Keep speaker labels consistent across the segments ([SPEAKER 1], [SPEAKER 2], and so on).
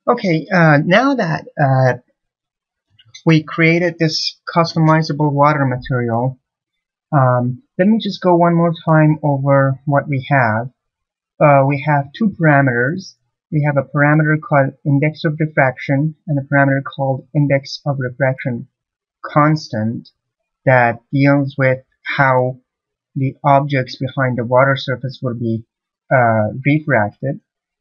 [SPEAKER 1] Okay, now that we created this customizable water material, let me just go one more time over what we have. We have two parameters. We have a parameter called index of diffraction and a parameter called index of refraction constant that deals with how the objects behind the water surface will be refracted.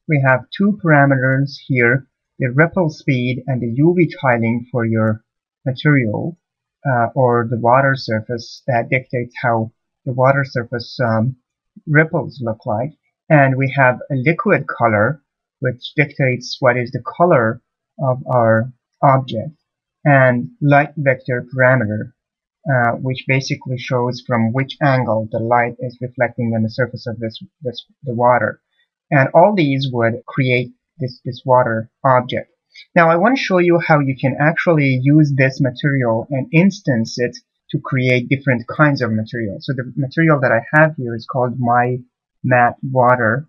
[SPEAKER 1] We have two parameters here, the ripple speed and the UV tiling for your material or the water surface that dictates how the water surface ripples look like. And we have a liquid color which dictates what is the color of our object, and light vector parameter which basically shows from which angle the light is reflecting on the surface of the water. And all these would create this water object. Now I want to show you how you can actually use this material and instance it to create different kinds of material. So the material that I have here is called My Matte Water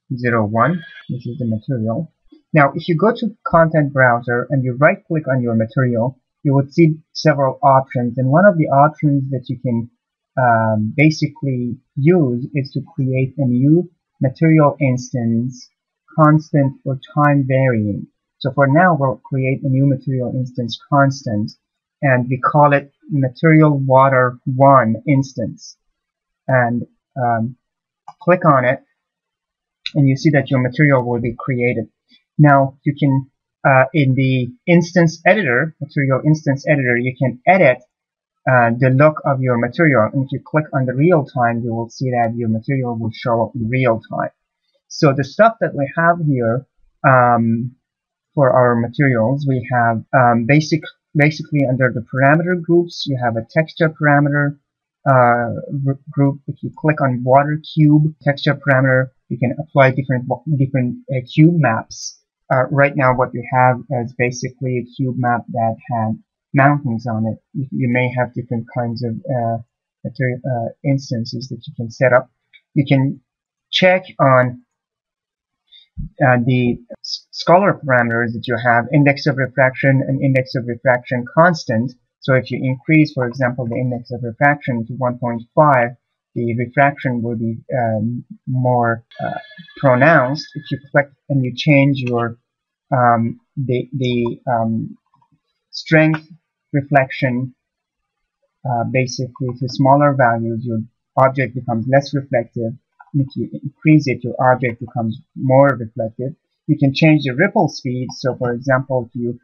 [SPEAKER 1] 01. This is the material. Now if you go to content browser and you right click on your material, you would see several options, and one of the options that you can basically use is to create a new material instance, constant or time varying. So for now we'll create a new material instance constant, and we call it material water 1 instance, and click on it and you see that your material will be created. Now you can in the instance editor, material instance editor, you can edit the look of your material, and if you click on the real time, you will see that your material will show up in real time. So the stuff that we have here for our materials, we have basically under the parameter groups, you have a texture parameter group. If you click on water cube texture parameter, you can apply different cube maps. Right now what we have is basically a cube map that had mountains on it. You may have different kinds of material instances that you can set up. You can check on the scalar parameters that you have, index of refraction and index of refraction constant. So if you increase, for example, the index of refraction to 1.5, the refraction will be more pronounced. If you click and you change your strength reflection basically to smaller values, your object becomes less reflective. If you increase it, your object becomes more reflective. You can change the ripple speed. So for example, if you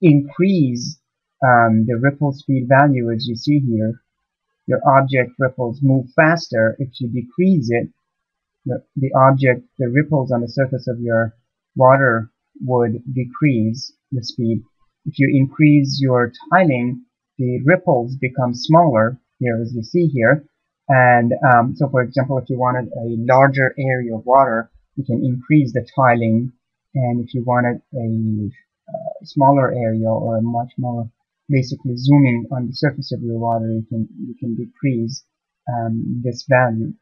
[SPEAKER 1] increase the ripple speed value, as you see here, your object ripples move faster. If you decrease it, the ripples on the surface of your water would decrease the speed. If you increase your tiling, the ripples become smaller here, as you see here. And so for example, if you wanted a larger area of water, you can increase the tiling, and if you wanted a smaller area or a much more basically zooming on the surface of your water, you can decrease this value.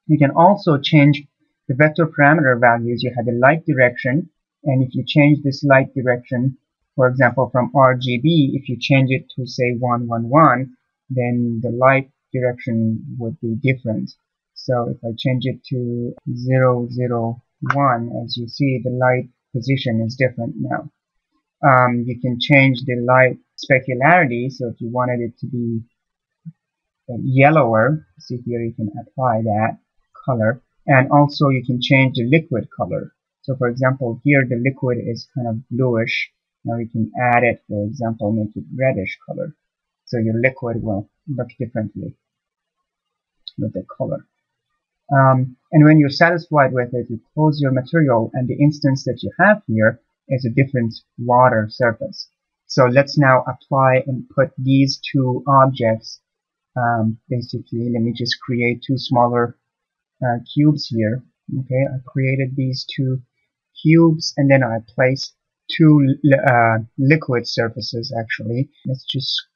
[SPEAKER 1] You can also change the vector parameter values. You have the light direction, and if you change this light direction, for example from RGB, if you change it to say 111, then the light direction would be different. So if I change it to 001, as you see, the light position is different now. You can change the light specularity, so if you wanted it to be yellower, see here, you can apply that color, and also you can change the liquid color. So for example, here the liquid is kind of bluish. Now you can add it, for example, make it reddish color. So your liquid will look differently with the color. And when you're satisfied with it, you close your material, and the instance that you have here is a different water surface. So let's now apply and put these two objects. Basically, let me just create two smaller cubes here. Okay, I created these two cubes, and then I placed two liquid surfaces. Actually, let's just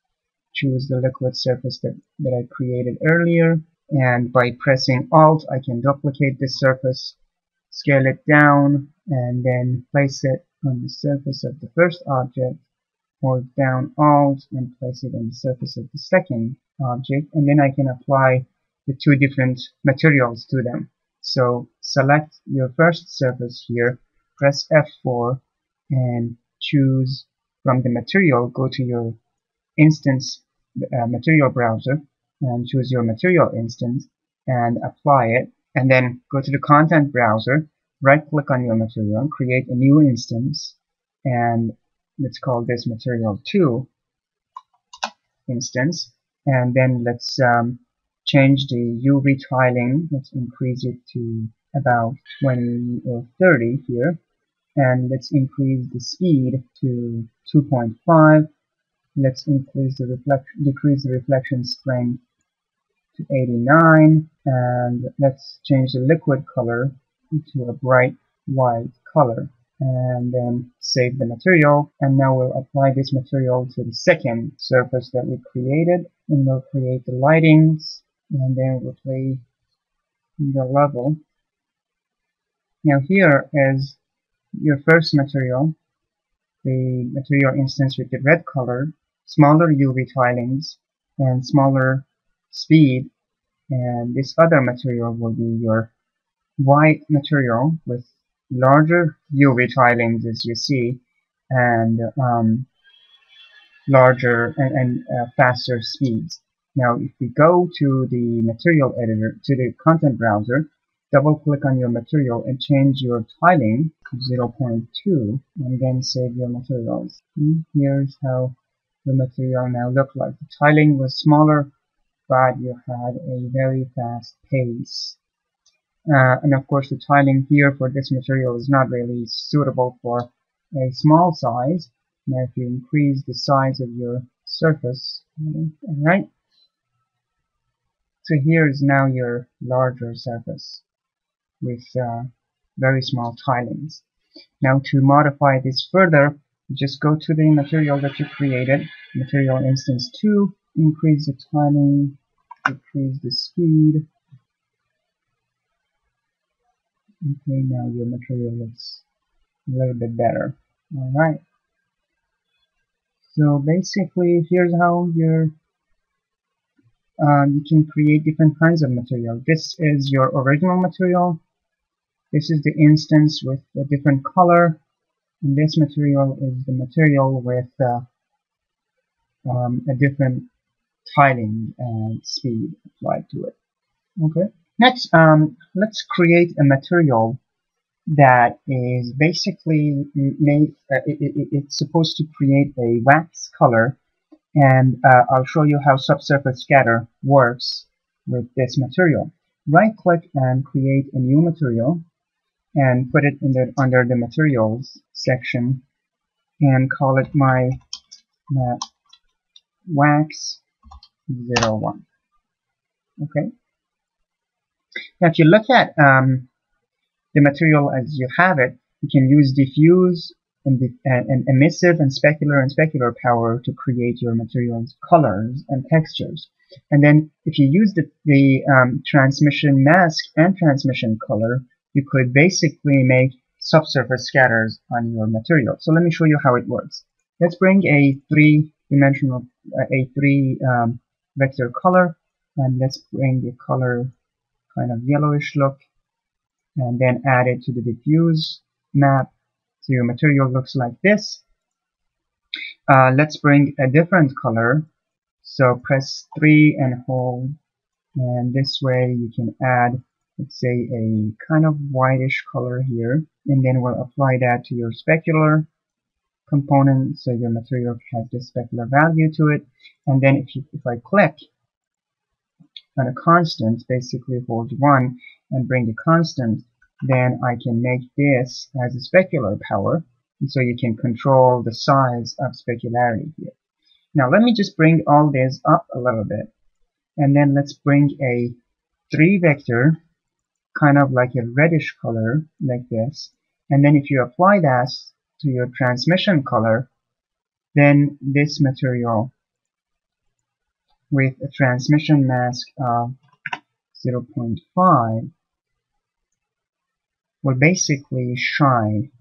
[SPEAKER 1] choose the liquid surface that I created earlier, and by pressing Alt I can duplicate this surface, scale it down, and then place it on the surface of the first object, hold down Alt and place it on the surface of the second object, and then I can apply the two different materials to them. So select your first surface here, press F4 and choose from the material, go to your instance material browser and choose your material instance and apply it, and then go to the content browser, right click on your material, create a new instance, and let's call this material 2 instance, and then let's change the UV tiling. Let's increase it to about 20 or 30 here, and let's increase the speed to 2.5. Let's decrease the reflection strength to 89, and let's change the liquid color to a bright white color, and then save the material. And now we'll apply this material to the second surface that we created, and we'll create the lightings, and then we'll play the level. Now here is your first material, the material instance with the red color, smaller UV tilings and smaller speed, and this other material will be your white material with larger UV tilings, as you see, and larger and faster speeds. Now if we go to the material editor, to the content browser, double click on your material and change your tiling to 0.2, and then save your materials. Here's how the material now look like. The tiling was smaller, but you had a very fast pace. And of course the tiling here for this material is not really suitable for a small size. Now if you increase the size of your surface, alright, so here is now your larger surface with very small tilings. Now to modify this further, just go to the material that you created, material instance 2, increase the tiling, decrease the speed. Okay, now your material looks a little bit better. Alright, so basically here's how you can create different kinds of material. This is your original material. This is the instance with a different color, and this material is the material with a different tiling and speed applied to it. Okay. Next, let's create a material that is basically made. It's supposed to create a wax color, and I'll show you how subsurface scatter works with this material. Right click and create a new material and put it in under the materials section and call it my wax 01. Okay. Now if you look at the material as you have it, you can use diffuse and emissive and specular power to create your material's colors and textures. And then if you use the transmission mask and transmission color, you could basically make subsurface scatters on your material. So let me show you how it works. Let's bring a three-dimensional, vector color, and let's bring the color kind of yellowish look, and then add it to the diffuse map. So your material looks like this. Let's bring a different color. So press 3 and hold, and this way you can add, let's say, a kind of whitish color here, and then we'll apply that to your specular component, so your material has this specular value to it. And then if I click on a constant, basically hold 1 and bring the constant, then I can make this as a specular power, and so you can control the size of specularity here. Now let me just bring all this up a little bit, and then let's bring a 3 vector, kind of like a reddish color like this, and then if you apply that to your transmission color, then this material with a transmission mask of 0.5 will basically shine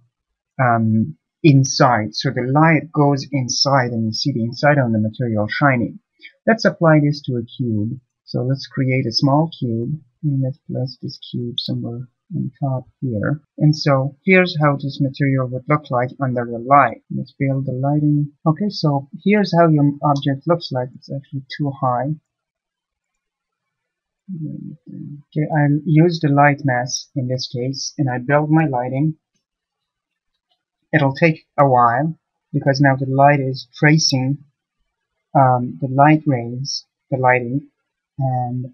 [SPEAKER 1] inside. So the light goes inside and you see the inside of the material shining. Let's apply this to a cube. So let's create a small cube and let's place this cube somewhere on top here. And so here's how this material would look like under the light. Let's build the lighting. Okay, so here's how your object looks like. It's actually too high. Okay, I'll use the light mask in this case and I build my lighting. It'll take a while because now the light is tracing the light rays, the lighting, and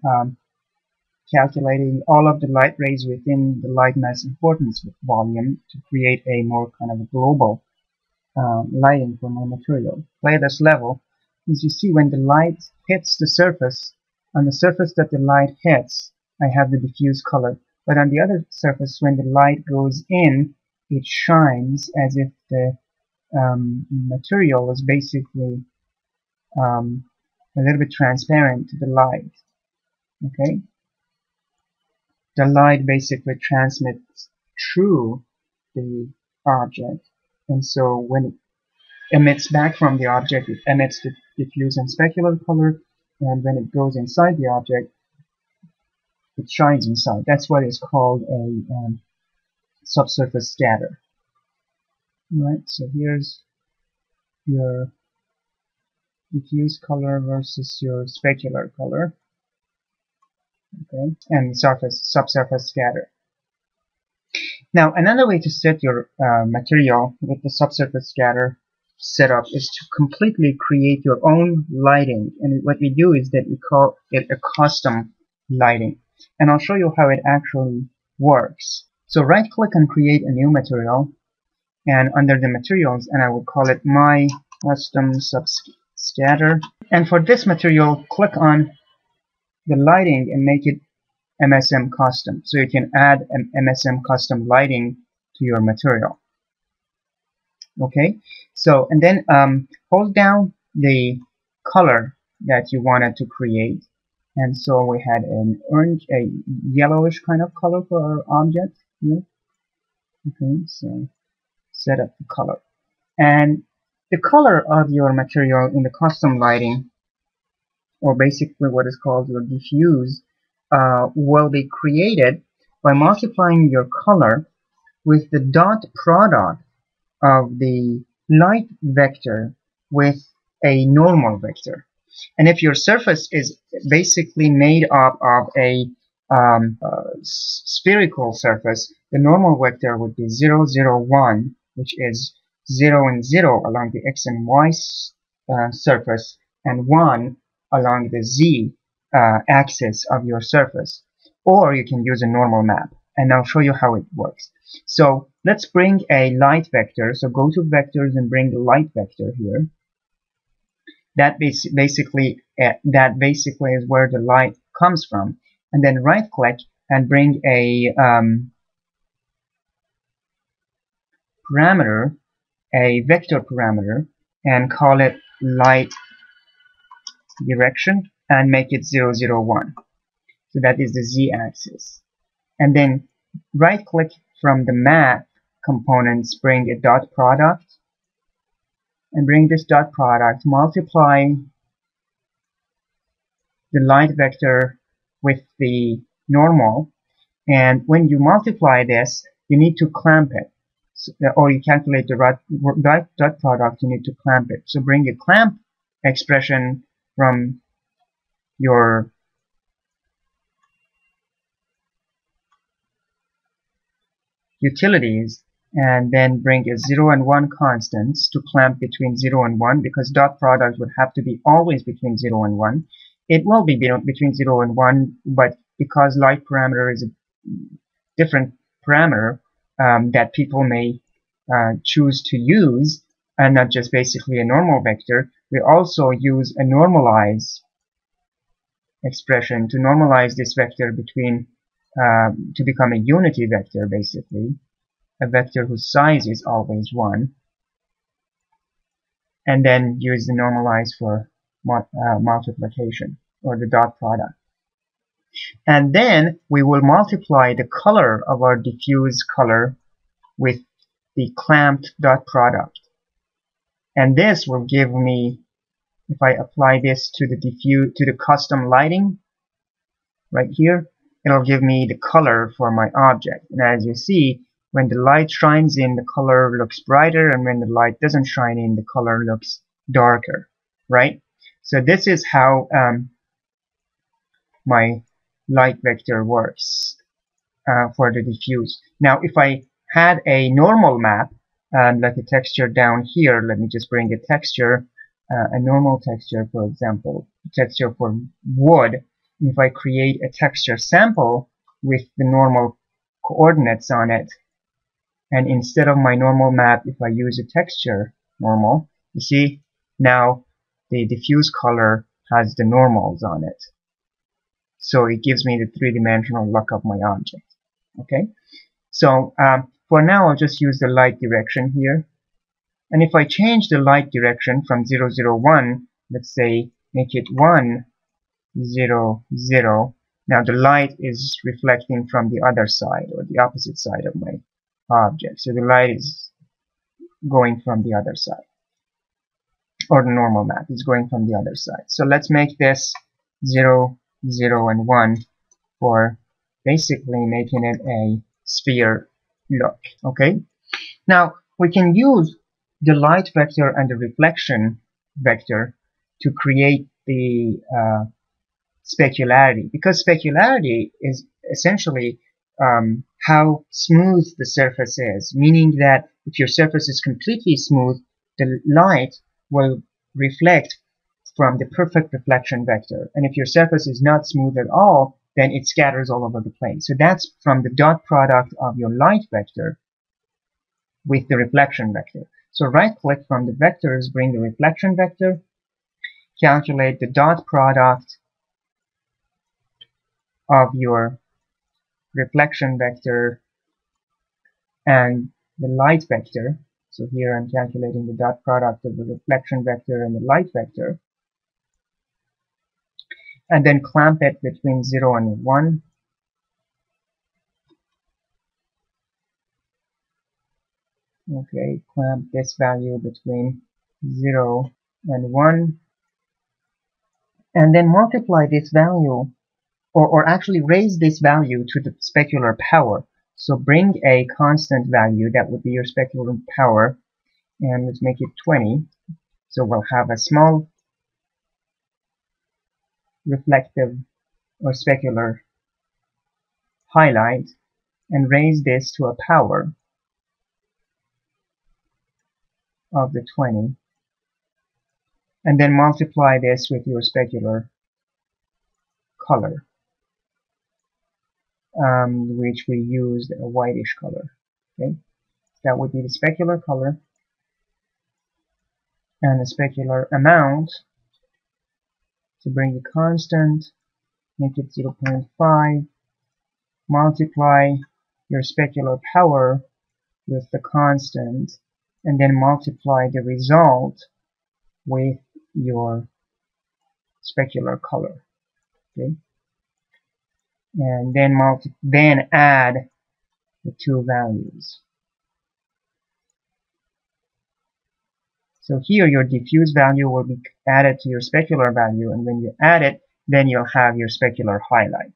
[SPEAKER 1] calculating all of the light rays within the light mass importance volume to create a more kind of a global lighting for my material. Play this level. As you see, when the light hits the surface, on the surface that the light hits, I have the diffuse color. But on the other surface, when the light goes in, it shines as if the material is basically a little bit transparent to the light. Okay, the light basically transmits through the object, and so when it emits back from the object, it emits the diffuse and specular color, and when it goes inside the object, it shines inside. That's what is called a subsurface scatter. Right, so here's your diffuse color versus your specular color, okay, and subsurface scatter. Now, another way to set your material with the subsurface scatter setup is to completely create your own lighting. And what we do is that we call it a custom lighting. And I'll show you how it actually works. So right-click and create a new material. And under the materials, and I will call it my custom subscatter. And for this material, click on the lighting and make it MSM custom. So you can add an MSM custom lighting to your material. Okay, so and then hold down the color that you wanted to create. And so we had an orange, a yellowish kind of color for our object here. Okay, so set up the color. And the color of your material in the custom lighting, or basically what is called your diffuse, will be created by multiplying your color with the dot product of the light vector with a normal vector. And if your surface is basically made up of a spherical surface, the normal vector would be 0, 0, 1, which is 0 and 0 along the x and y surface, and 1 along the z axis of your surface. Or you can use a normal map, and I'll show you how it works. So let's bring a light vector. So go to vectors and bring the light vector here. That basically is where the light comes from. And then right click and bring a parameter, a vector parameter, and call it light direction and make it 0, 0, 1. So that is the z-axis. And then right click from the map components, bring a dot product, and bring this dot product, multiply the light vector with the normal, and when you multiply this, you need to clamp it. So, or you calculate the dot product, you need to clamp it. So bring a clamp expression from your utilities, and then bring a 0 and 1 constants to clamp between 0 and 1, because dot product would have to be always between 0 and 1. It will be between 0 and 1, but because light parameter is a different parameter that people may choose to use, and not just basically a normal vector, we also use a normalize expression to normalize this vector between to become a unity vector, basically a vector whose size is always 1, and then use the normalize for multiplication, or the dot product. And then we will multiply the color of our diffuse color with the clamped dot product. And this will give me, if I apply this to the custom lighting right here, it'll give me the color for my object. And as you see, when the light shines in, the color looks brighter, and when the light doesn't shine in, the color looks darker, right? So this is how my light vector works for the diffuse. Now, if I had a normal map, like a texture down here, let me just bring a texture, a normal texture, for example, texture for wood. If I create a texture sample with the normal coordinates on it, and instead of my normal map, if I use a texture normal, you see, now the diffuse color has the normals on it. So it gives me the three-dimensional look of my object. Okay, so for now I'll just use the light direction here. And if I change the light direction from 0, 0, 1, let's say make it 1, 0, 0. Now the light is reflecting from the other side, or the opposite side of my object. So the light is going from the other side, or the normal map is going from the other side. So let's make this 0, 0, and 1 for basically making it a sphere look. Okay, now we can use the light vector and the reflection vector to create the specularity, because specularity is essentially how smooth the surface is, meaning that if your surface is completely smooth, the light will reflect from the perfect reflection vector, and if your surface is not smooth at all, then it scatters all over the place. So that's from the dot product of your light vector with the reflection vector. So right click from the vectors, bring the reflection vector, calculate the dot product of your reflection vector and the light vector. So here I'm calculating the dot product of the reflection vector and the light vector, and then clamp it between 0 and 1. Okay, clamp this value between 0 and 1, and then multiply this value, or actually raise this value to the specular power. So bring a constant value, that would be your specular power, and let's make it 20. So we'll have a small reflective or specular highlight, and raise this to a power of the 20, and then multiply this with your specular color, which we used a whitish color. Okay, that would be the specular color, and the specular amount, to bring the constant, make it 0.5, multiply your specular power with the constant, and then multiply the result with your specular color. Okay, and then add the two values. So here your diffuse value will be added to your specular value, and when you add it, then you'll have your specular highlight.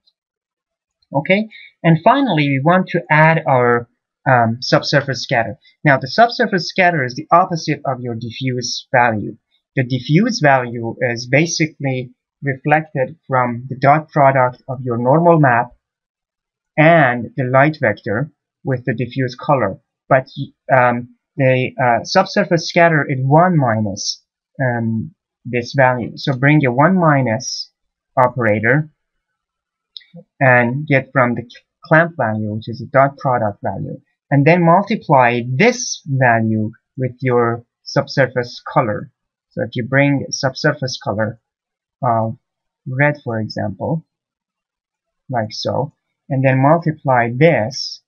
[SPEAKER 1] Okay, and finally we want to add our subsurface scatter. Now the subsurface scatter is the opposite of your diffuse value. The diffuse value is basically reflected from the dot product of your normal map and the light vector with the diffuse color. But the subsurface scatter is 1 minus this value. So bring a 1 minus operator and get from the clamp value, which is the dot product value, and then multiply this value with your subsurface color. So if you bring subsurface color of red, for example, like so, and then multiply this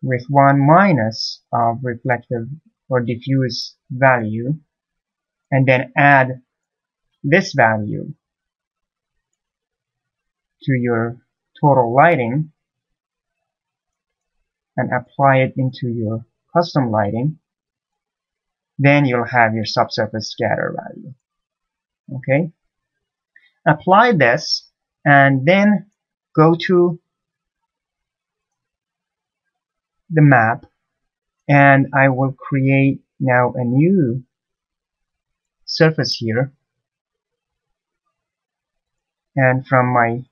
[SPEAKER 1] with 1 minus of reflective or diffuse value, and then add this value to your total lighting and apply it into your custom lighting, then you'll have your subsurface scatter value. Okay, apply this and then go to the map, and I will create now a new surface here, and from my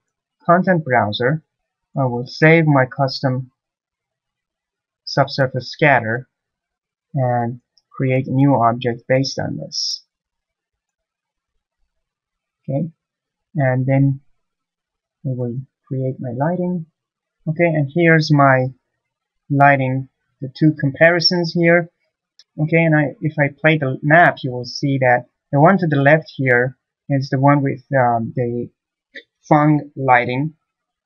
[SPEAKER 1] content browser I will save my custom subsurface scatter and create a new object based on this. Okay, and then I will create my lighting. Okay, and here's my lighting, the two comparisons here. Okay, and if I play the map, you will see that the one to the left here is the one with the Fung lighting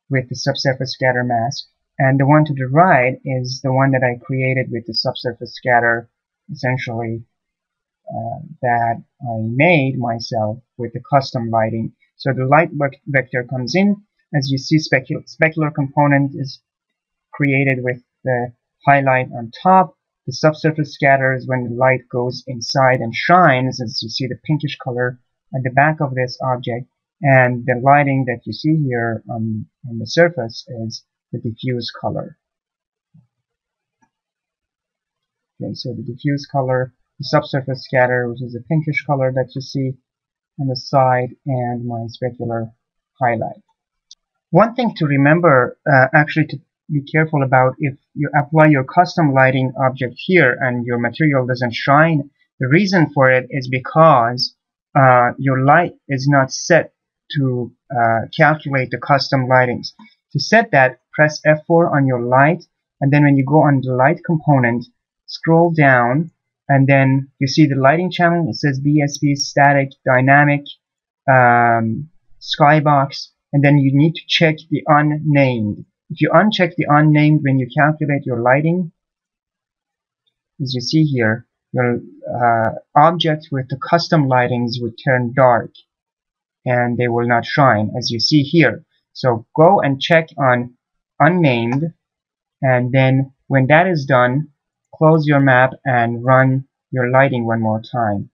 [SPEAKER 1] with the subsurface scatter mask, and the one to the right is the one that I created with the subsurface scatter, essentially that I made myself with the custom lighting. So the light vector comes in. As you see, specular component is created with the highlight on top. The subsurface scatter is when the light goes inside and shines, as you see the pinkish color at the back of this object. And the lighting that you see here on the surface is the diffuse color. Okay, so the diffuse color, the subsurface scatter, which is the pinkish color that you see on the side, and my specular highlight. One thing to remember, actually to be careful about, if you apply your custom lighting object here and your material doesn't shine, the reason for it is because your light is not set to calculate the custom lightings. To set that, press F4 on your light, and then when you go on the light component, scroll down, and then you see the lighting channel. It says BSP, static, dynamic, skybox, and then you need to check the unnamed. If you uncheck the unnamed when you calculate your lighting, as you see here, your objects with the custom lightings would turn dark and they will not shine, as you see here. So go and check on unnamed, and then when that is done, close your map and run your lighting one more time.